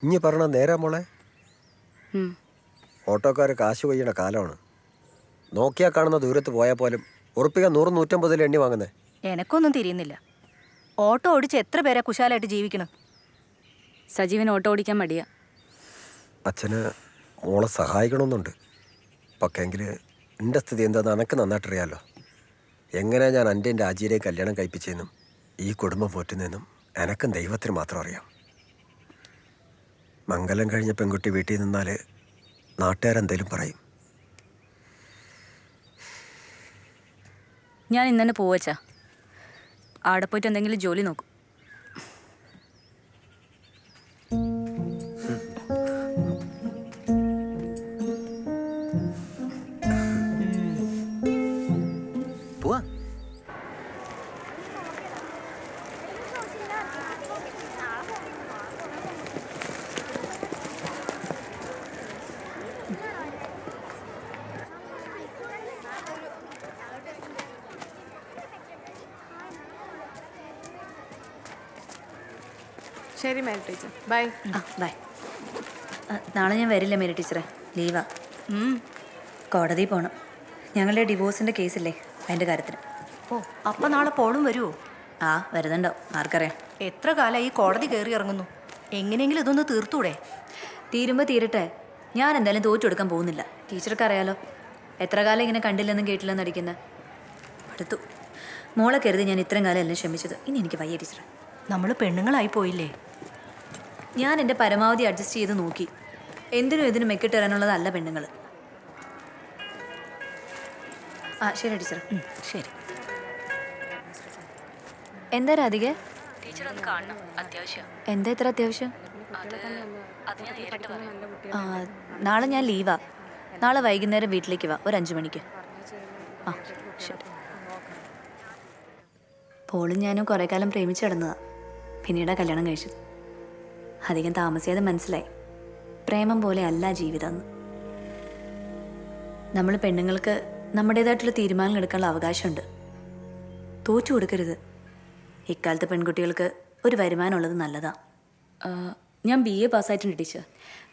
ഇനി പറഞ്ഞ നേരാ മോളെ. ഉം. ഓട്ടോക്കാർ കാശ് കൊയ്യണ കാലമാണ്. നോക്കിയാൽ കാണുന്ന ദൂരത്ത് പോയാൽ പോലും ഉറപ്പിക്കാൻ 100-150 എണ്ണി വാങ്ങുന്നേ. എനക്കൊന്നും തിരിയുന്നില്ല. ഓട്ടോ ഓടിച്ച് എത്ര പേരാ കുശാലായിട്ട് ജീവിക്കണം. സജീവൻ ഓട്ടോ ഓടിക്കാൻ മടിയാ. അച്ഛന് മോളെ സഹായിക്കണമെന്നുണ്ട്. പക്ഷേങ്കിൽ എൻ്റെ സ്ഥിതി എന്താണെന്ന് എനിക്ക് നന്നായിട്ടറിയാമല്ലോ. എങ്ങനെയാണ് ഞാൻ എൻ്റെ രാജിയിലേക്ക് കല്യാണം കഴിപ്പിച്ചതെന്നും ഈ കുടുംബം പോറ്റുന്നതെന്നും എനക്കും ദൈവത്തിന് മാത്രം അറിയാം. മംഗലം കഴിഞ്ഞ പെൺകുട്ടി വീട്ടിൽ നിന്നാൽ നാട്ടുകാരെന്തേലും പറയും. ഞാൻ ഇന്നെ പോവച്ചാ. ആടെ പോയിട്ട് എന്തെങ്കിലും ജോലി നോക്കും. പോവാ. ശരി മേരി ടീച്ചർ, ബൈ. ബൈ. നാളെ ഞാൻ വരില്ല മേരി ടീച്ചറെ, ലീവാ. കോടതി പോകണം. ഞങ്ങളുടെ ഡിവോഴ്സിൻ്റെ കേസില്ലേ, അതിൻ്റെ കാര്യത്തിന്. ഓ, അപ്പം നാളെ പോളും വരുമോ? ആ, വരുന്നുണ്ടോ ആർക്കറിയാം. എത്ര കാലം ഈ കോടതി കയറി ഇറങ്ങുന്നു. എങ്ങനെയെങ്കിലും ഇതൊന്ന് തീർത്തൂടെ? തീരുമ്പോൾ തീരട്ടെ. ഞാൻ എന്തായാലും തോറ്റു കൊടുക്കാൻ പോകുന്നില്ല. ടീച്ചർക്ക് അറിയാലോ, എത്ര കാലം ഇങ്ങനെ കണ്ടില്ലെന്നും കേട്ടില്ലെന്ന് അടിക്കുന്നത്. അടുത്തു മോളെ കരുതി ഞാൻ ഇത്രയും കാലം എല്ലാം ക്ഷമിച്ചത്. ഇനി എനിക്ക് വയ്യ ടീച്ചറെ. നമ്മൾ പെണ്ണുങ്ങളായി പോയില്ലേ? ഞാൻ എൻ്റെ പരമാവധി അഡ്ജസ്റ്റ് ചെയ്ത് നോക്കി. എന്തിനും ഇതിനും മെക്കിട്ട് തരാനുള്ളതല്ല പെണ്ണുങ്ങൾ. ആ ശരി ടീച്ചർ. ശരി. എന്താ രാധികേ? ടീച്ചർ ഒന്ന് കാണണം, അത്യാവശ്യം. എന്താ ഇത്ര അത്യാവശ്യം? നാളെ ഞാൻ ലീവാ. നാളെ വൈകുന്നേരം വീട്ടിലേക്ക് വാ, ഒരു 5 മണിക്ക്. ആ ശരി. പോളും ഞാനും കുറേ കാലം പ്രേമിച്ച് കിടന്നതാ. പിന്നീടാ കല്യാണം കഴിച്ചത്. അധികം താമസിയാതെ മനസ്സിലായി, പ്രേമം പോലെ അല്ല ജീവിതം എന്ന്. നമ്മൾ പെണ്ണുങ്ങൾക്ക് നമ്മുടേതായിട്ടുള്ള തീരുമാനങ്ങൾ എടുക്കാനുള്ള അവകാശമുണ്ട്. തോറ്റു കൊടുക്കരുത്. ഇക്കാലത്തെ പെൺകുട്ടികൾക്ക് ഒരു വരുമാനമുള്ളത് നല്ലതാ. ഞാൻ BA പാസ്സായിട്ടുണ്ട് ടീച്ചർ.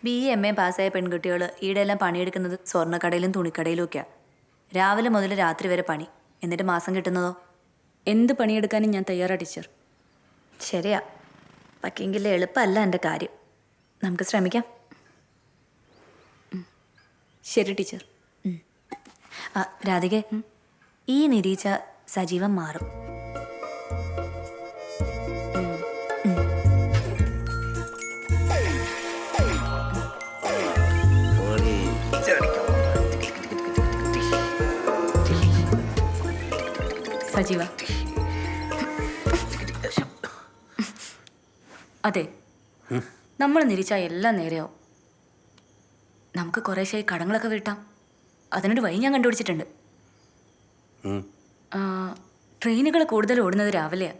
BA MA പാസ്സായ പെൺകുട്ടികൾ ഈടെല്ലാം പണിയെടുക്കുന്നത് സ്വർണ്ണക്കടയിലും തുണിക്കടയിലും ഒക്കെയാണ്. രാവിലെ മുതൽ രാത്രി വരെ പണി, എന്നിട്ട് മാസം കിട്ടുന്നതോ? എന്ത് പണിയെടുക്കാനും ഞാൻ തയ്യാറാ ടീച്ചർ. ശരിയാ, പക്ഷെങ്കിൽ എളുപ്പമല്ല എൻ്റെ കാര്യം. നമുക്ക് ശ്രമിക്കാം. ശരി ടീച്ചർ. ആ രാധികെ, ഈ നിരീച്ച സജീവം മാറും. സജീവ, അതെ, നമ്മൾ നിരീച്ചാൽ എല്ലാം നേരെയാവും. നമുക്ക് കുറേശ്ശായി കടങ്ങളൊക്കെ വീട്ടാം. അതിനൊരു വഴി ഞാൻ കണ്ടുപിടിച്ചിട്ടുണ്ട്. ട്രെയിനുകൾ കൂടുതൽ ഓടുന്നത് രാവിലെയാണ്.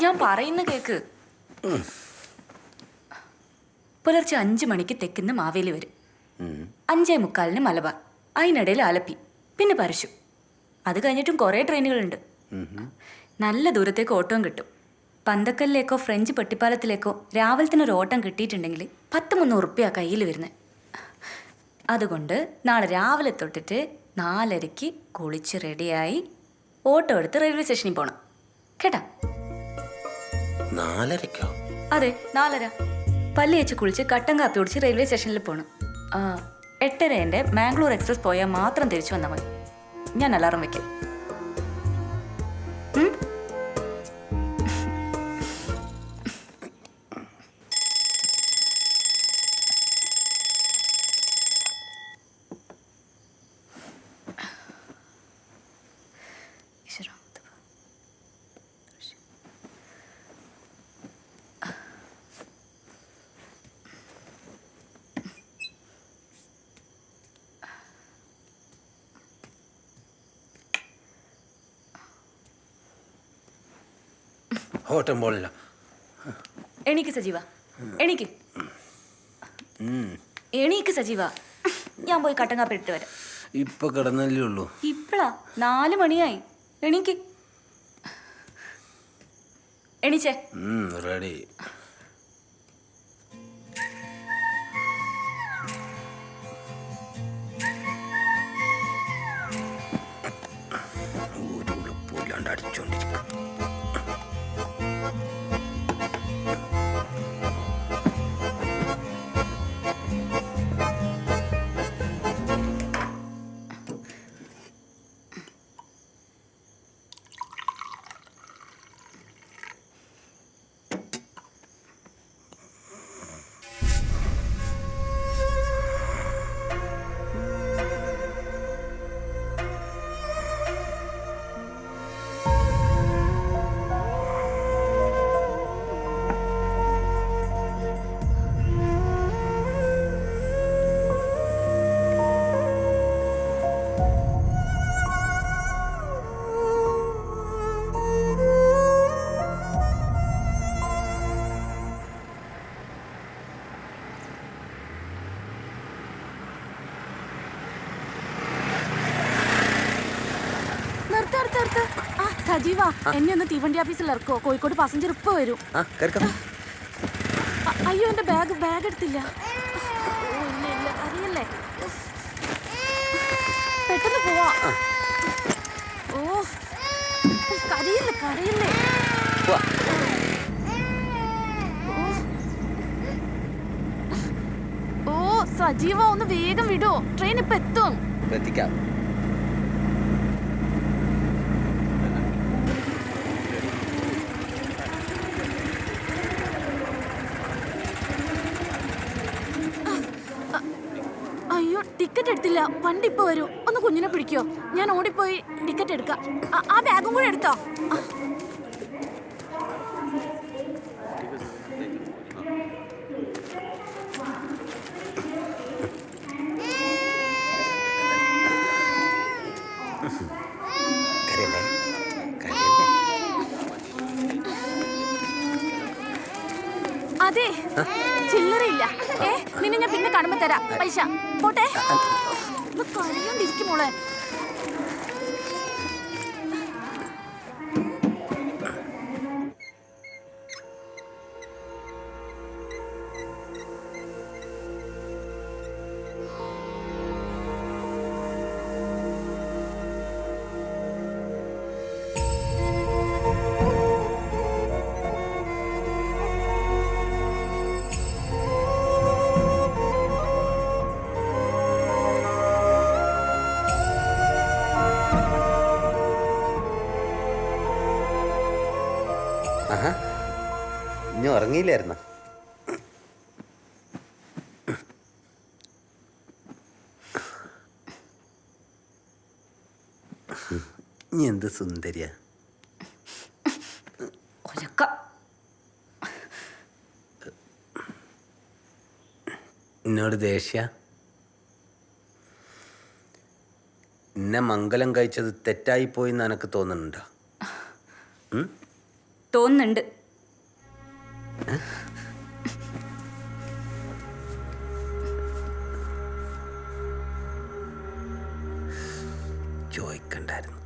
ഞാൻ പറയുന്ന കേക്ക്. പുലർച്ചെ 5 മണിക്ക് തെക്കുന്ന് മാവേലി വരും. 5:45 മലബാർ, അതിനിടയിൽ ആലപ്പി, പിന്നെ പരശു. അത് കഴിഞ്ഞിട്ടും കുറേ ട്രെയിനുകളുണ്ട്. നല്ല ദൂരത്തേക്ക് ഓട്ടവും കിട്ടും. പന്തക്കല്ലിലേക്കോ ഫ്രഞ്ച് പെട്ടിപ്പാലത്തിലേക്കോ രാവിലെ തന്നെ ഒരു ഓട്ടം കിട്ടിയിട്ടുണ്ടെങ്കിൽ 10-300 ഉറുപ്പ്യ കയ്യിൽ വരുന്നത്. അതുകൊണ്ട് നാളെ രാവിലെ തൊട്ടിട്ട് 4:30-ക്ക് കുളിച്ച് റെഡിയായി ഓട്ടോ എടുത്ത് റെയിൽവേ സ്റ്റേഷനിൽ പോകണം. കേട്ടാ? 4:30-ക്കോ? അതെ, 4:30. പല്ലി വെച്ച് കുളിച്ച് കട്ടൻ കാപ്പി കുടിച്ച് റെയിൽവേ സ്റ്റേഷനിൽ പോകണം. 8:30 മാംഗ്ലൂർ എക്സ്പ്രസ് പോയാൽ മാത്രം തിരിച്ചു വന്നാൽ മതി. ഞാൻ അലാറം വയ്ക്കാം. ഓട്ടം പോലില്ല. എണീക്ക് സജീവ, എണീക്ക്. എണീക്ക് സജീവ, ഞാൻ പോയി കട്ടൻ കാപ്പി ഇട്ട് വരാം. ഇപ്പൊ കിടന്നല്ലേ ഉള്ളൂ. ഇപ്പളാ 4 മണിയായി. എണീക്ക്. എണീച്ചേ. റെഡി. ഒരു ഉളുപ്പില്ലാണ്ട് അടിച്ചോണ്ടിരിക്കും. സജീവ, എന്നെ ഒന്ന് തീവണ്ടി ഓഫീസിൽ ഇറക്കോ? കോഴിക്കോട് പാസഞ്ചർ ഇപ്പൊ വരും. അയ്യോ, എന്റെ ബാഗ് എടുത്തില്ല. ഓ, ഇല്ല അറിയല്ലേ, പെട്ടെന്ന് പോവാ. ഓ, കരയില്ലേ. ഓ സജീവ, ഒന്ന് വേഗം വിടോ, ട്രെയിൻ ഇപ്പൊ എത്തും. അയ്യോ, ടിക്കറ്റ് എടുത്തില്ല. വണ്ടി ഇപ്പൊ വരൂ. ഒന്ന് കുഞ്ഞിനെ പിടിക്കോ, ഞാൻ ഓടിപ്പോയി ടിക്കറ്റ് എടുക്കാം. ആ ബാഗും കൂടെ എടുത്തോ. അതെ, ചില്ലറയില്ല. നിന്നെ ഞാൻ പിന്നെ കാണുമ്പോ തരാം പൈസ. പോട്ടെ. കരയോണ്ടിരിക്കും മോളെ. ഇനി ഉറങ്ങിയില്ലായിരുന്ന? നീ എന്ത് സുന്ദരിയാ. എന്നോട് ദേഷ്യ? എന്നെ മംഗലം കഴിച്ചത് തെറ്റായിപ്പോയി എന്ന് എനക്ക് തോന്നുന്നുണ്ടോ? തോന്നുന്നുണ്ട്. ചോദിക്കണ്ടായിരുന്നു.